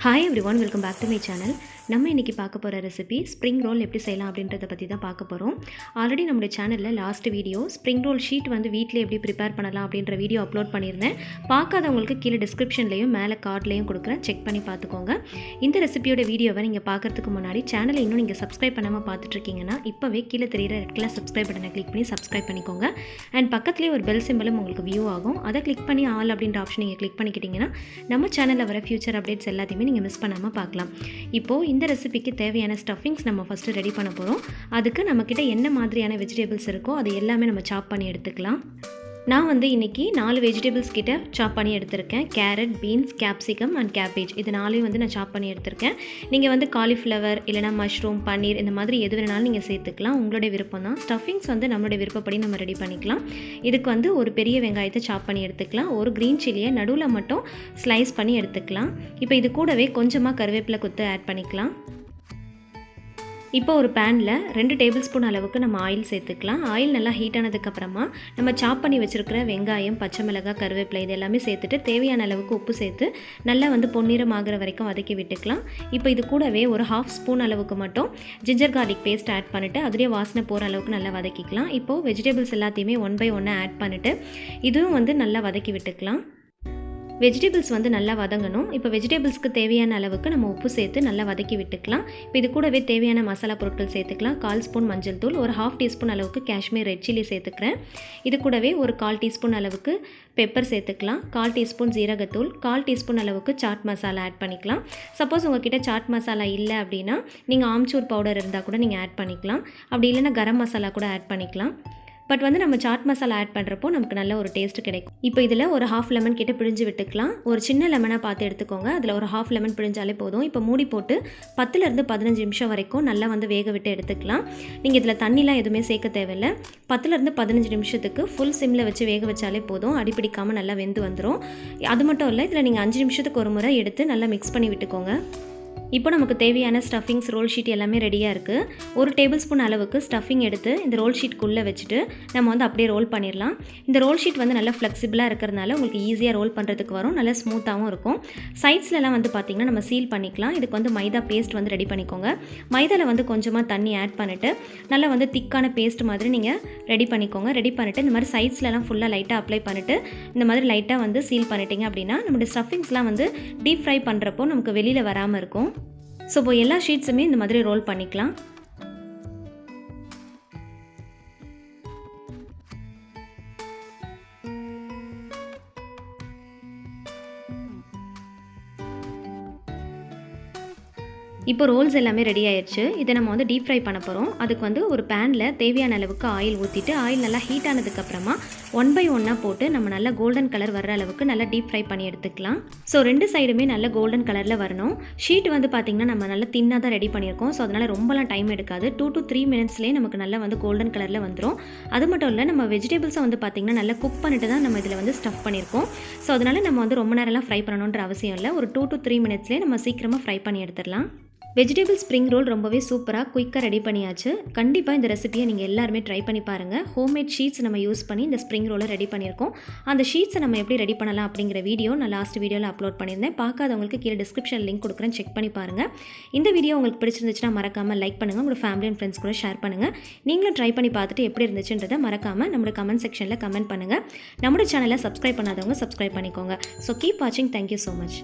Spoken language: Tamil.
Hi everyone, welcome back to my channel. நம்ம இன்னைக்கு பார்க்க போற ரெசிபி ஸ்ப்ரிங் ரோல் எப்படி செய்யலாம் அப்படின்றத பத்தி தான் பார்க்க போறோம். ஆல்ரெடி நம்ம சேனல்ல last video spring roll sheet வந்து வீட்ல எப்படி prepare பண்ணலாம் அப்படின்ற வீடியோ அப்லோட் பண்ணிருந்தேன். பார்க்காதவங்களுக்கு கீழ டிஸ்கிரிப்ஷன்லயும் மேலே கார்ட்லயும் கொடுக்கிறேன். செக் பண்ணி பாத்துக்கோங்க. இந்த ரெசிபியோட வீடியோவை நீங்க பார்க்கிறதுக்கு முன்னாடி சேனலை இன்னும் நீங்க Subscribe பண்ணாம பார்த்துட்டு இருக்கீங்கன்னா இப்பவே கீழ தெரியுற ரெட் கலர் Subscribe பட்டனை கிளிக் பண்ணி Subscribe பண்ணிக்கோங்க. அண்ட் பக்கத்துலயே ஒரு பெல் சிம்பலும் உங்களுக்கு வியூ ஆகும். அதை கிளிக் பண்ணி ஆல் அப்படின்ற ஆப்ஷன் நீங்க கிளிக் பண்ணிக்கிட்டீங்கன்னா நம்ம சேனல்ல வர ஃபியூச்சர் அப்டேட்ஸ் எல்லாத்தையுமே நீங்க மிஸ் பண்ணாம பார்க்கலாம். இப்போ இந்த ரெசிபிக்கு தேவையான ஸ்டஃபிங்ஸ் நம்ம ஃபர்ஸ்ட் ரெடி பண்ண போறோம். அதுக்கு நம்மகிட்ட என்ன மாதிரியான வெஜிடபிள்ஸ் இருக்கோ அது எல்லாமே நம்ம சாப் பண்ணி எடுத்துக்கலாம். நான் வந்து இன்னைக்கு 4 வெஜிடபிள்ஸ் கிட்ட சாப் பண்ணி எடுத்துர்க்கேன். Carrot, beans, capsicum and cabbage. இது நாளையும் வந்து நான் சாப் பண்ணி எடுத்துர்க்கேன். நீங்க வந்து காலிஃப்ளவர் இல்லனா மஷ்ரூம், பன்னீர் இந்த மாதிரி எது வேணாலும் நீங்க சேர்த்துக்கலாம். உங்களுடைய விருப்பம் தான். ஸ்டஃபிங்ஸ் வந்து நம்மளுடைய விருப்பப்படி நம்ம ரெடி பண்ணிக்கலாம். இதுக்கு வந்து ஒரு பெரிய வெங்காயத்தை சாப் பண்ணி எடுத்துக்கலாம். ஒரு கிரீன் சில்லியை நடுவுல மட்டும் ஸ்லைஸ் பண்ணி எடுத்துக்கலாம். இப்போ இது கூடவே கொஞ்சமா கறிவேப்பிலை கொத்து ஆட் பண்ணிக்கலாம். இப்போ ஒரு பேன்ல 2 டேபிள் ஸ்பூன் அளவுக்கு நம்ம ஆயில் சேர்த்துக்கலாம். ஆயில் நல்லா ஹீட் ஆனதுக்கு அப்புறமா நம்ம சாப் பண்ணி வச்சிருக்கிற வெங்காயம், பச்சை மிளகாய், கறிவேப்பிலை இது எல்லாமே சேர்த்துட்டு தேவையான அளவுக்கு உப்பு சேர்த்து நல்லா வந்து பொன்னிறம் ஆகுற வரைக்கும் வதக்கி விட்டுக்கலாம். இப்போ இது கூடவே ஒரு 1/2 ஸ்பூன் அளவுக்கு மட்டும் ஜிஞ்சர் கார்லிக் பேஸ்ட் ஆட் பண்ணிட்டு அதுலயே வாசனை போற அளவுக்கு நல்லா வதக்கிக்கலாம். இப்போ வெஜிடபிள்ஸ் எல்லாத்தையுமே 1 by 1 ஆட் பண்ணிட்டு இதுவும் வந்து நல்லா வதக்கி விட்டுக்கலாம். வெஜிடபிள்ஸ் வந்து நல்லா வதங்கணும். இப்போ வெஜிடபிள்ஸ்க்கு தேவையான அளவுக்கு நம்ம உப்பு சேர்த்து நல்லா வதக்கி விட்டுக்கலாம். இப்போ இது கூடவே தேவையான மசாலா பொருட்கள் சேர்த்துக்கலாம். 1/4 ஸ்பூன் மஞ்சள் தூள், ஒரு 1/2 டீஸ்பூன் அளவுக்கு காஷ்மீர் ரெட் சில்லி சேர்த்துக்கிறேன். இது கூடவே ஒரு 1/4 டீஸ்பூன் அளவுக்கு பெப்பர் சேர்த்துக்கலாம். 1/4 டீஸ்பூன் ஜீரகத்தூள், 1/4 டீஸ்பூன் அளவுக்கு சாட் மசாலா ஆட் பண்ணிக்கலாம். சப்போஸ் உங்ககிட்ட சாட் மசாலா இல்லை அப்படின்னா நீங்கள் ஆம்ச்சூர் பவுடர் இருந்தால் கூட நீங்கள் ஆட் பண்ணிக்கலாம். அப்படி இல்லைன்னா கரம் மசாலா கூட ஆட் பண்ணிக்கலாம். பட் வந்து நம்ம சாட் மசாலா ஆட் பண்ணுறப்போ நமக்கு நல்ல ஒரு டேஸ்ட் கிடைக்கும். இப்போ இதில் ஒரு 1/2 லெமன் கிட்ட பிழிஞ்சு விட்டுக்கலாம். ஒரு சின்ன லெமனாக பார்த்து எடுத்துக்கோங்க. அதில் ஒரு 1/2 லெமன் பிழிஞ்சாலே போதும். இப்போ மூடி போட்டு 10லேருந்து 15 நிமிஷம் வரைக்கும் நல்லா வந்து வேக விட்டு எடுத்துக்கலாம். நீங்கள் இதில் தண்ணிலாம் எதுவுமே சேர்க்க தேவையில்லை. 10லேருந்து 15 நிமிஷத்துக்கு ஃபுல் சிம்மில் வச்சு வேக வச்சாலே போதும். அடிப்பிடிக்காமல் நல்லா வெந்து வந்துடும். அது மட்டும் இல்லை, இதில் நீங்கள் 5 நிமிஷத்துக்கு ஒரு முறை எடுத்து நல்லா மிக்ஸ் பண்ணி விட்டுக்கோங்க. இப்போ நமக்கு தேவையான ஸ்டஃபிங்ஸ் ரோல் ஷீட் எல்லாமே ரெடியாக இருக்குது. ஒரு டேபிள் ஸ்பூன் அளவுக்கு ஸ்டஃபிங் எடுத்து இந்த ரோல் ஷீட்குள்ளே வச்சுட்டு நம்ம வந்து அப்படியே ரோல் பண்ணிடலாம். இந்த ரோல் ஷீட் வந்து நல்லா ஃப்ளெக்சிபிளாக இருக்கிறதுனால உங்களுக்கு ஈஸியாக ரோல் பண்ணுறதுக்கு வரும். நல்லா ஸ்மூத்தாகவும் இருக்கும். சைட்ஸ்லலாம் வந்து பார்த்திங்கன்னா நம்ம சீல் பண்ணிக்கலாம். இதுக்கு வந்து மைதா பேஸ்ட் வந்து ரெடி பண்ணிக்கோங்க. மைதாவில் வந்து கொஞ்சமாக தண்ணி ஆட் பண்ணிவிட்டு நல்லா வந்து திக்கான பேஸ்ட் மாதிரி நீங்கள் ரெடி பண்ணிக்கோங்க. ரெடி பண்ணிவிட்டு இந்த மாதிரி சைட்ஸ்லலாம் ஃபுல்லாக லைட்டாக அப்ளை பண்ணிவிட்டு இந்த மாதிரி லைட்டாக வந்து சீல் பண்ணிட்டீங்க அப்படின்னா நம்மளுடைய ஸ்டஃபிங்ஸ்லாம் வந்து டீப் ஃப்ரை பண்ணுறப்போ நமக்கு வெளியில் வராமல் இருக்கும். ஸோ இப்போ எல்லா ஷீட்ஸுமே இந்த மாதிரி ரோல் பண்ணிக்கலாம். இப்போ ரோல்ஸ் எல்லாமே ரெடி ஆயிடுச்சு. இதை நம்ம வந்து டீப் ஃப்ரை பண்ண போகிறோம். அதுக்கு வந்து ஒரு பேனில் தேவையான அளவுக்கு ஆயில் ஊற்றிட்டு ஆயில் நல்லா ஹீட் ஆனதுக்கப்புறமா 1 by 1 போட்டு நம்ம நல்லா கோல்டன் கலர் வர்ற அளவுக்கு நல்லா டீப் ஃப்ரை பண்ணி எடுத்துக்கலாம். ஸோ 2 சைடுமே நல்ல கோல்டன் கலரில் வரணும். ஷீட் வந்து பார்த்திங்கன்னா நம்ம நல்லா தின்னாக தான் ரெடி பண்ணியிருக்கோம். ஸோ அதனால் ரொம்பலாம் டைம் எடுக்காது. 2 to 3 மினிட்ஸ்லேயே நமக்கு நல்லா வந்து கோல்டன் கலரில் வந்துடும். அது மட்டும் இல்லை, நம்ம வெஜிடபிள்ஸை வந்து பார்த்திங்கன்னா நல்லா குக் பண்ணிட்டு தான் நம்ம இதில் வந்து ஸ்டஃப் பண்ணியிருக்கோம். ஸோ அதனால் நம்ம வந்து ரொம்ப நேரம்லாம் ஃப்ரை பண்ணணுன்ற அவசியம் இல்லை. ஒரு 2 to 3 மினிட்ஸ்லேயே நம்ம சீக்கிரமாக ஃப்ரை பண்ணி எடுத்துடலாம். வெஜிடபிள் ஸ்ப்ரிங் ரோல் ரொம்பவே சூப்பராக குயிக்காக ரெடி பண்ணியாச்சு. கண்டிப்பாக இந்த ரெசிபியை நீங்கள் எல்லாருமே ட்ரை பண்ணி பாருங்கள். ஹோம்மேட் ஷீட்ஸ் நம்ம யூஸ் பண்ணி இந்த ஸ்ப்ரிங் ரோலை ரெடி பண்ணியிருக்கோம். அந்த ஷீட்ஸை நம்ம எப்படி ரெடி பண்ணலாம் அப்படிங்கிற வீடியோ நான் லாஸ்ட் வீடியோவில் அப்லோட் பண்ணியிருந்தேன். பார்க்காதவங்களுக்கு கீழே டிஸ்கிரிப்ஷன் லிங்க் கொடுக்குறேன், செக் பண்ணி பாருங்கள். இந்த வீடியோ உங்களுக்கு பிடிச்சிருந்துச்சுன்னா மறக்காமல் லைக் பண்ணுங்கள். உங்களோட ஃபேமிலி அண்ட் ஃப்ரெண்ட்ஸ் கூட ஷேர் பண்ணுங்கள். நீங்களும் ட்ரை பண்ணி பார்த்துட்டு எப்படி இருந்துச்சுன்றதை மறக்காமல் நம்மளோட கமெண்ட் செக்ஷனில் கமெண்ட் பண்ணுங்கள். நம்மளோட சேனலை சப்ஸ்கிரைப் பண்ணாதவங்க சப்ஸ்கிரைப் பண்ணிக்கோங்க. ஸோ கீப் வாட்சிங். Thank you so much.